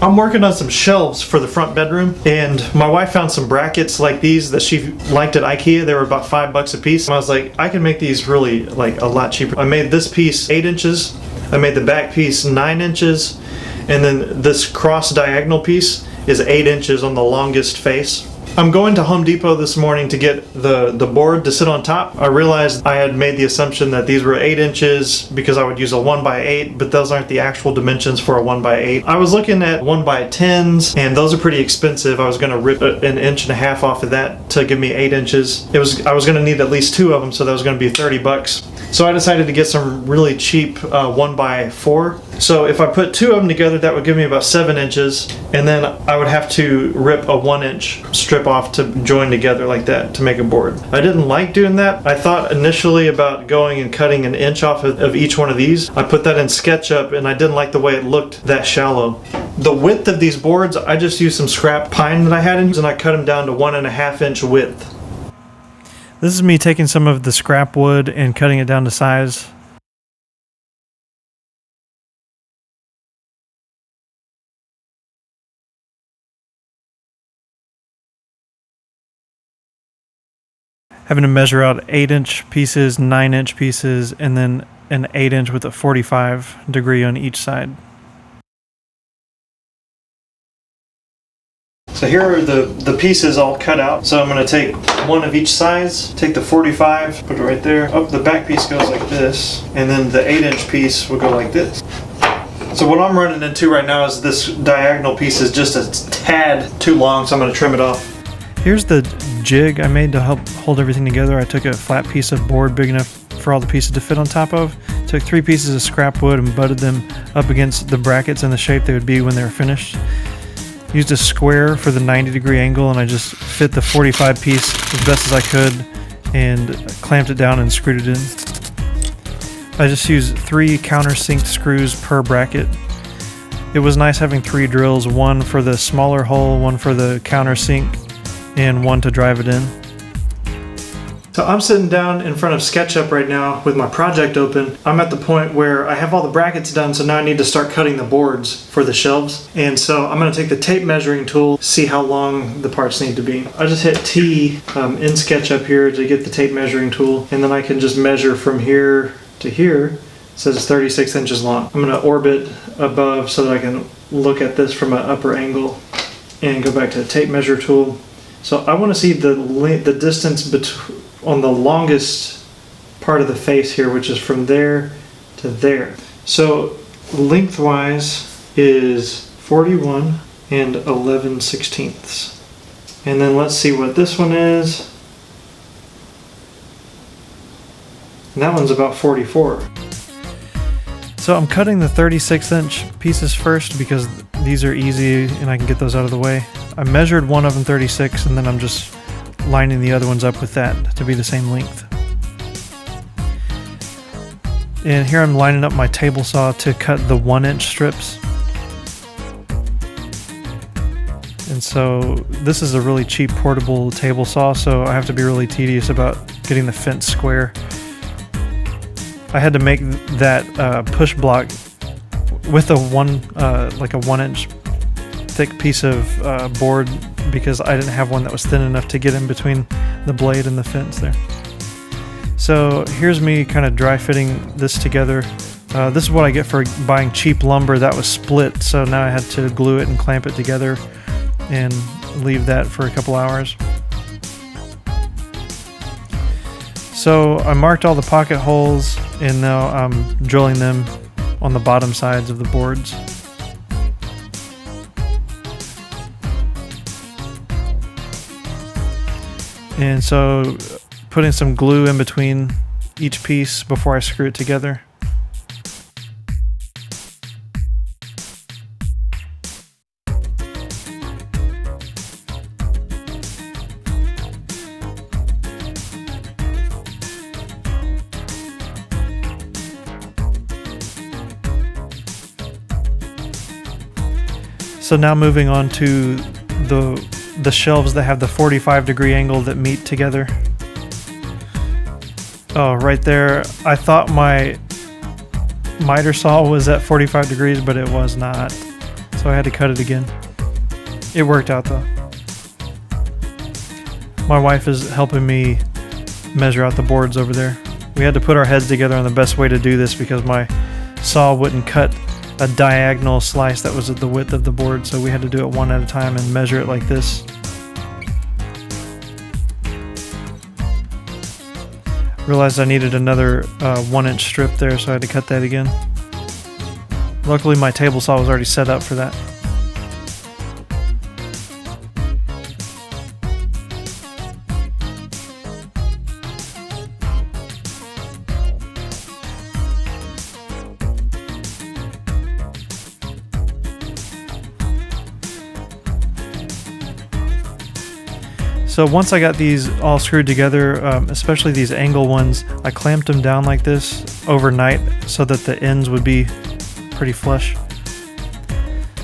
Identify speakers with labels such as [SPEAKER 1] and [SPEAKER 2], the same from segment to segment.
[SPEAKER 1] I'm working on some shelves for the front bedroom, and my wife found some brackets like these that she liked at IKEA. They were about $5 a piece. And I was like, I can make these really like a lot cheaper. I made this piece 8 inches. I made the back piece 9 inches, and then this cross diagonal piece is 8 inches on the longest face. I'm going to Home Depot this morning to get the board to sit on top. I realized I had made the assumption that these were 8 inches because I would use a 1x8, but those aren't the actual dimensions for a 1x8. I was looking at 1x10s, and those are pretty expensive. I was going to rip 1.5 inches off of that to give me 8 inches. I was going to need at least 2 of them, so that was going to be $30. So I decided to get some really cheap 1x4. So if I put 2 of them together, that would give me about 7 inches, and then I would have to rip a 1-inch strip off to join together like that to make a board. I didn't like doing that. I thought initially about going and cutting 1 inch off of each one of these. I put that in SketchUp, and I didn't like the way it looked that shallow. The width of these boards, I just used some scrap pine that I had in, and I cut them down to 1.5 inch width. This is me taking some of the scrap wood and cutting it down to size. Having to measure out 8-inch pieces, 9-inch pieces, and then an 8-inch with a 45-degree on each side. So here are the pieces all cut out. So I'm going to take one of each size, take the 45, put it right there. Oh, the back piece goes like this, and then the 8-inch piece will go like this. So what I'm running into right now is this diagonal piece is just a tad too long, so I'm going to trim it off. Here's the jig I made to help hold everything together. I took a flat piece of board big enough for all the pieces to fit on top of, took 3 pieces of scrap wood and butted them up against the brackets in the shape they would be when they were finished. Used a square for the 90-degree angle, and I just fit the 45 piece as best as I could and clamped it down and screwed it in. I just used 3 countersink screws per bracket. It was nice having 3 drills, one for the smaller hole, one for the countersink, and one to drive it in. So I'm sitting down in front of SketchUp right now with my project open. I'm at the point where I have all the brackets done, so now I need to start cutting the boards for the shelves. And so I'm going to take the tape measuring tool, see how long the parts need to be. I just hit T in SketchUp here to get the tape measuring tool, and then I can just measure from here to here. It says it's 36 inches long. I'm going to orbit above so that I can look at this from an upper angle and go back to the tape measure tool. So I want to see the distance on the longest part of the face here, which is from there to there. So lengthwise is 41 and 11/16. And then let's see what this one is. And that one's about 44. So I'm cutting the 36-inch pieces first because these are easy and I can get those out of the way. I measured one of them 36, and then I'm just lining the other ones up with that to be the same length. And here I'm lining up my table saw to cut the 1-inch strips. And so this is a really cheap portable table saw, so I have to be really tedious about getting the fence square. I had to make that push block with a 1-inch thick piece of board because I didn't have one that was thin enough to get in between the blade and the fence there. So here's me kind of dry fitting this together. This is what I get for buying cheap lumber that was split, so now I had to glue it and clamp it together and leave that for a couple hours. So I marked all the pocket holes, and now I'm drilling them on the bottom sides of the boards. And so putting some glue in between each piece before I screw it together. So now moving on to the shelves that have the 45-degree angle that meet together. Oh, right there. I thought my miter saw was at 45 degrees, but it was not.
[SPEAKER 2] so I had to cut it again. It worked out though. My wife is helping me measure out the boards over there. We had to put our heads together on the best way to do this because my saw wouldn't cut a diagonal slice that was at the width of the board, so we had to do it one at a time and measure it like this. Realized I needed another 1-inch strip there, so I had to cut that again. Luckily my table saw was already set up for that. So once I got these all screwed together, especially these angle ones, I clamped them down like this overnight so that the ends would be pretty flush.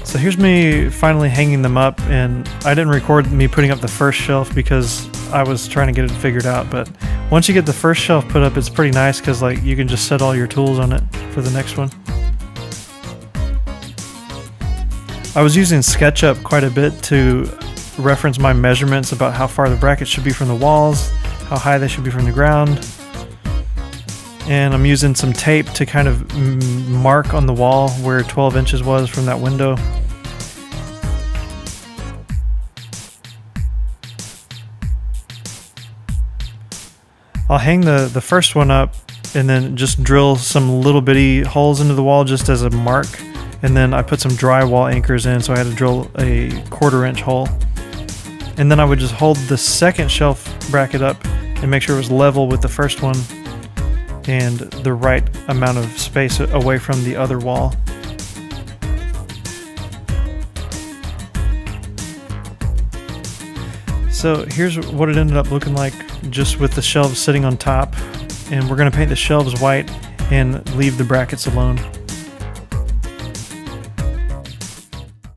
[SPEAKER 2] So here's me finally hanging them up, and I didn't record me putting up the first shelf because I was trying to get it figured out, but once you get the first shelf put up, it's pretty nice because like you can just set all your tools on it for the next one. I was using SketchUp quite a bit to reference my measurements about how far the brackets should be from the walls, how high they should be from the ground, and I'm using some tape to kind of mark on the wall where 12 inches was from that window. I'll hang the first one up and then just drill some little bitty holes into the wall just as a mark, and then I put some drywall anchors in, so I had to drill a 1/4 inch hole. And then I would just hold the second shelf bracket up and make sure it was level with the first one and the right amount of space away from the other wall. So here's what it ended up looking like just with the shelves sitting on top, and we're going to paint the shelves white and leave the brackets alone.